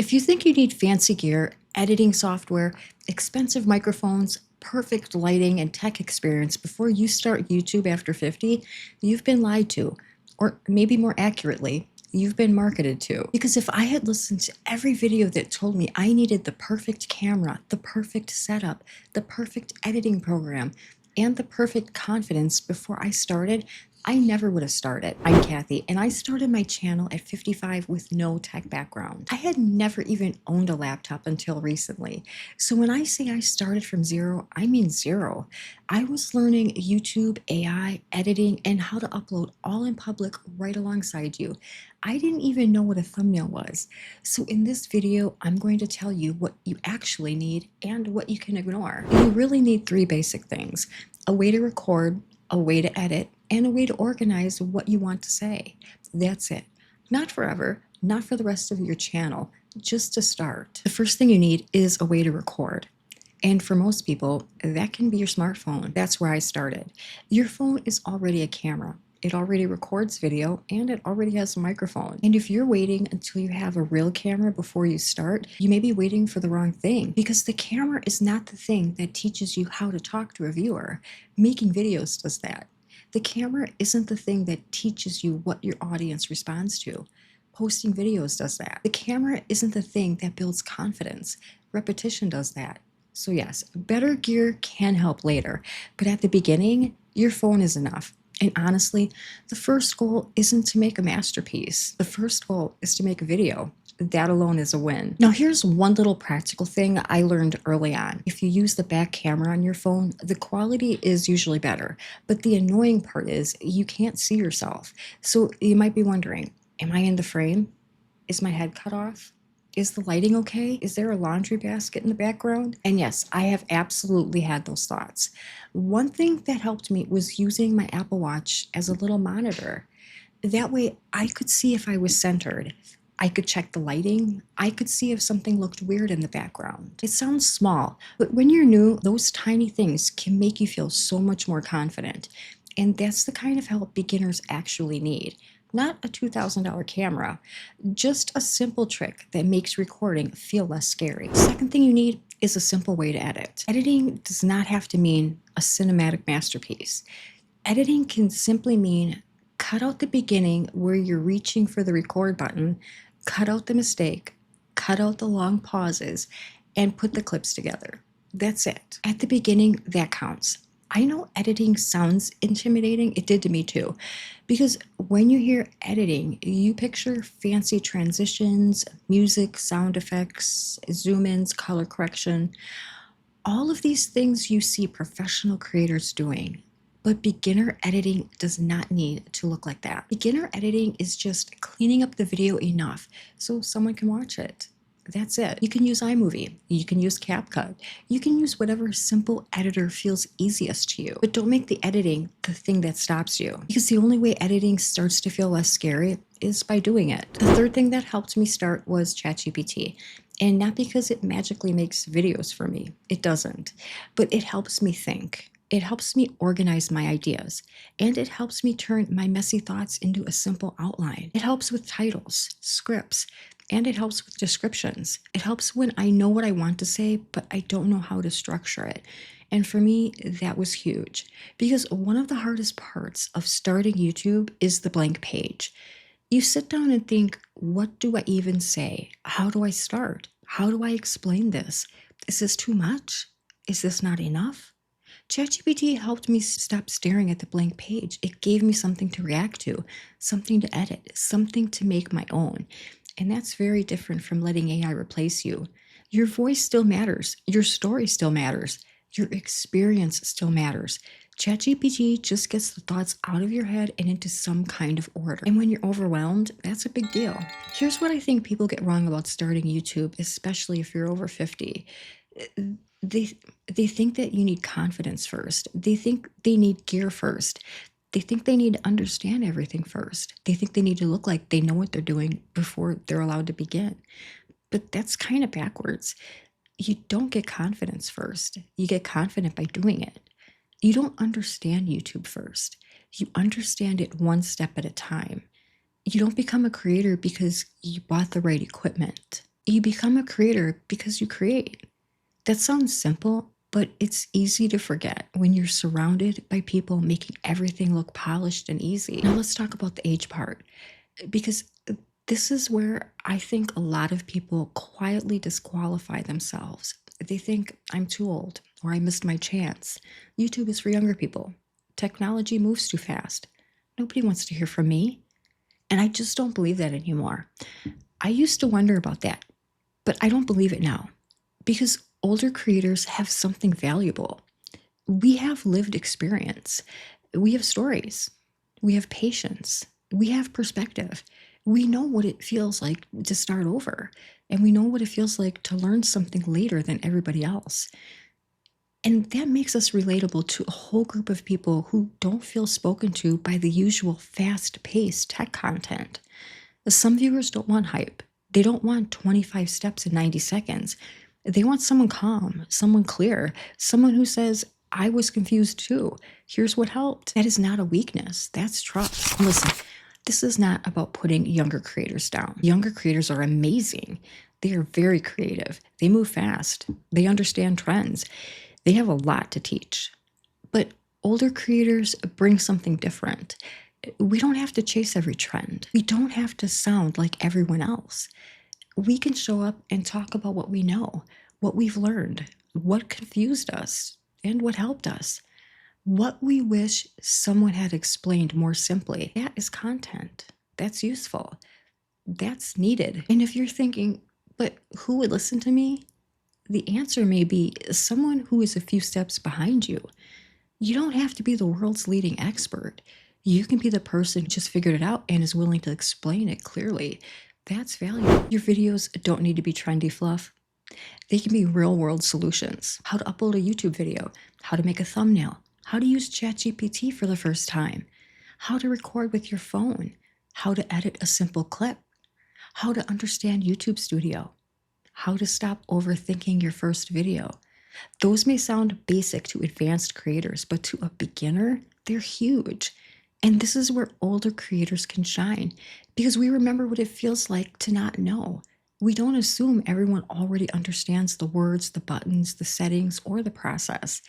If you think you need fancy gear, editing software, expensive microphones, perfect lighting, and tech experience before you start YouTube after 50, you've been lied to. Or maybe more accurately, you've been marketed to. Because if I had listened to every video that told me I needed the perfect camera, the perfect setup, the perfect editing program, and the perfect confidence before I started, I never would have started. I'm Kathy, and I started my channel at 55 with no tech background. I had never even owned a laptop until recently. So when I say I started from zero, I mean zero. I was learning YouTube, AI, editing, and how to upload all in public right alongside you. I didn't even know what a thumbnail was. So in this video, I'm going to tell you what you actually need and what you can ignore. You really need three basic things: a way to record, a way to edit, and a way to organize what you want to say. That's it. Not forever, not for the rest of your channel, just to start. The first thing you need is a way to record. And for most people, that can be your smartphone. That's where I started. Your phone is already a camera. It already records video, and it already has a microphone. And if you're waiting until you have a real camera before you start, you may be waiting for the wrong thing, because the camera is not the thing that teaches you how to talk to a viewer. Making videos does that. The camera isn't the thing that teaches you what your audience responds to. Posting videos does that. The camera isn't the thing that builds confidence. Repetition does that. So yes, better gear can help later, but at the beginning, your phone is enough. And honestly, the first goal isn't to make a masterpiece. The first goal is to make a video. That alone is a win. Now, here's one little practical thing I learned early on. If you use the back camera on your phone, the quality is usually better. But the annoying part is you can't see yourself. So you might be wondering, am I in the frame? Is my head cut off? Is the lighting okay? Is there a laundry basket in the background? And yes, I have absolutely had those thoughts. One thing that helped me was using my Apple Watch as a little monitor. That way I could see if I was centered. I could check the lighting. I could see if something looked weird in the background. It sounds small, but when you're new, those tiny things can make you feel so much more confident. And that's the kind of help beginners actually need. Not a $2,000 camera, just a simple trick that makes recording feel less scary. Second thing you need is a simple way to edit. Editing does not have to mean a cinematic masterpiece. Editing can simply mean cut out the beginning where you're reaching for the record button, cut out the mistake, cut out the long pauses, and put the clips together. That's it. At the beginning, that counts. I know editing sounds intimidating. It did to me too. Because when you hear editing, you picture fancy transitions, music, sound effects, zoom ins, color correction, all of these things you see professional creators doing. But beginner editing does not need to look like that. Beginner editing is just cleaning up the video enough so someone can watch it. That's it. You can use iMovie. You can use CapCut. You can use whatever simple editor feels easiest to you. But don't make the editing the thing that stops you. Because the only way editing starts to feel less scary is by doing it. The third thing that helped me start was ChatGPT. And not because it magically makes videos for me. It doesn't. But it helps me think. It helps me organize my ideas, and it helps me turn my messy thoughts into a simple outline. It helps with titles, scripts, and it helps with descriptions. It helps when I know what I want to say, but I don't know how to structure it. And for me, that was huge, because one of the hardest parts of starting YouTube is the blank page. You sit down and think, what do I even say? How do I start? How do I explain this? Is this too much? Is this not enough? ChatGPT helped me stop staring at the blank page. It gave me something to react to, something to edit, something to make my own. And that's very different from letting AI replace you. Your voice still matters. Your story still matters. Your experience still matters. ChatGPT just gets the thoughts out of your head and into some kind of order. And when you're overwhelmed, that's a big deal. Here's what I think people get wrong about starting YouTube, especially if you're over 50. They think that you need confidence first. They think they need gear first. They think they need to understand everything first. They think they need to look like they know what they're doing before they're allowed to begin. But that's kind of backwards. You don't get confidence first. You get confident by doing it. You don't understand YouTube first. You understand it one step at a time. You don't become a creator because you bought the right equipment. You become a creator because you create. That sounds simple, but it's easy to forget when you're surrounded by people making everything look polished and easy. Now, let's talk about the age part, because this is where I think a lot of people quietly disqualify themselves. They think I'm too old or I missed my chance. YouTube is for younger people. Technology moves too fast. Nobody wants to hear from me. And I just don't believe that anymore. I used to wonder about that, but I don't believe it now because older creators have something valuable. We have lived experience, we have stories, we have patience, we have perspective. We know what it feels like to start over, and we know what it feels like to learn something later than everybody else. And that makes us relatable to a whole group of people who don't feel spoken to by the usual fast paced tech content. Some viewers don't want hype. They don't want 25 steps in 90 seconds. They want someone calm, someone clear, someone who says, I was confused too. Here's what helped. That is not a weakness. That's trust. Listen, this is not about putting younger creators down. Younger creators are amazing. They are very creative. They move fast. They understand trends. They have a lot to teach. But older creators bring something different. We don't have to chase every trend. We don't have to sound like everyone else. We can show up and talk about what we know, what we've learned, what confused us, and what helped us. What we wish someone had explained more simply. That is content. That's useful. That's needed. And if you're thinking, but who would listen to me? The answer may be someone who is a few steps behind you. You don't have to be the world's leading expert. You can be the person who just figured it out and is willing to explain it clearly. That's valuable. Your videos don't need to be trendy fluff. They can be real world solutions. How to upload a YouTube video, how to make a thumbnail, how to use ChatGPT for the first time, how to record with your phone, how to edit a simple clip, how to understand YouTube Studio, how to stop overthinking your first video. Those may sound basic to advanced creators, but to a beginner, they're huge. And this is where older creators can shine because we remember what it feels like to not know. We don't assume everyone already understands the words, the buttons, the settings, or the process.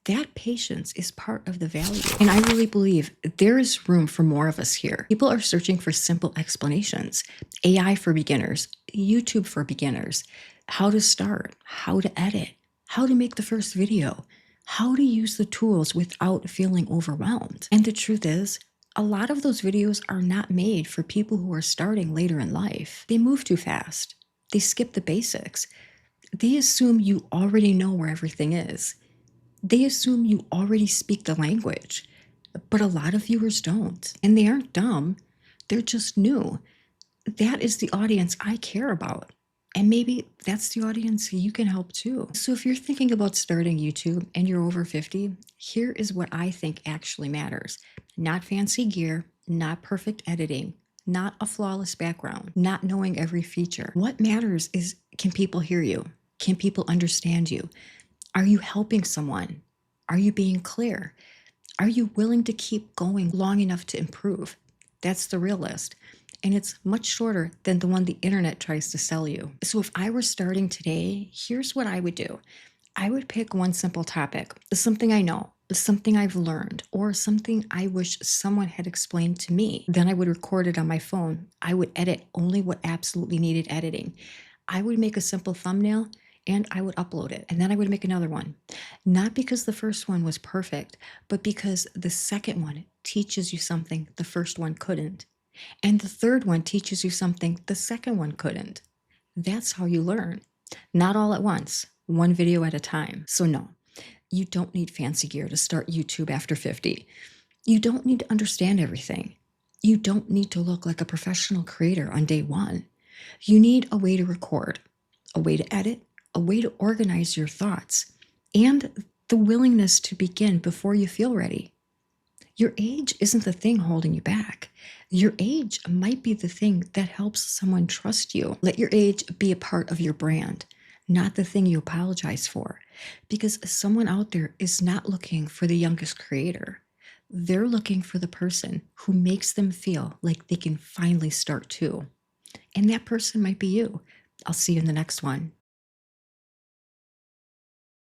That patience is part of the value. And I really believe there is room for more of us here. People are searching for simple explanations. AI for beginners, YouTube for beginners, how to start, how to edit, how to make the first video, how to use the tools without feeling overwhelmed. And the truth is, a lot of those videos are not made for people who are starting later in life. They move too fast. They skip the basics. They assume you already know where everything is. They assume you already speak the language, but a lot of viewers don't. And they aren't dumb, they're just new. That is the audience I care about. And maybe that's the audience you can help too. So if you're thinking about starting YouTube and you're over 50, here is what I think actually matters. Not fancy gear, not perfect editing, not a flawless background, not knowing every feature. What matters is, can people hear you? Can people understand you? Are you helping someone? Are you being clear? Are you willing to keep going long enough to improve? That's the real list. And it's much shorter than the one the internet tries to sell you. So if I were starting today, here's what I would do. I would pick one simple topic, something I know, something I've learned, or something I wish someone had explained to me. Then I would record it on my phone. I would edit only what absolutely needed editing. I would make a simple thumbnail and I would upload it. And then I would make another one. Not because the first one was perfect, but because the second one teaches you something the first one couldn't. And the third one teaches you something the second one couldn't. That's how you learn. Not all at once, one video at a time. So no, you don't need fancy gear to start YouTube after 50. You don't need to understand everything. You don't need to look like a professional creator on day one. You need a way to record, a way to edit, a way to organize your thoughts, and the willingness to begin before you feel ready. Your age isn't the thing holding you back. Your age might be the thing that helps someone trust you. Let your age be a part of your brand, not the thing you apologize for, because someone out there is not looking for the youngest creator. They're looking for the person who makes them feel like they can finally start too. And that person might be you. I'll see you in the next one.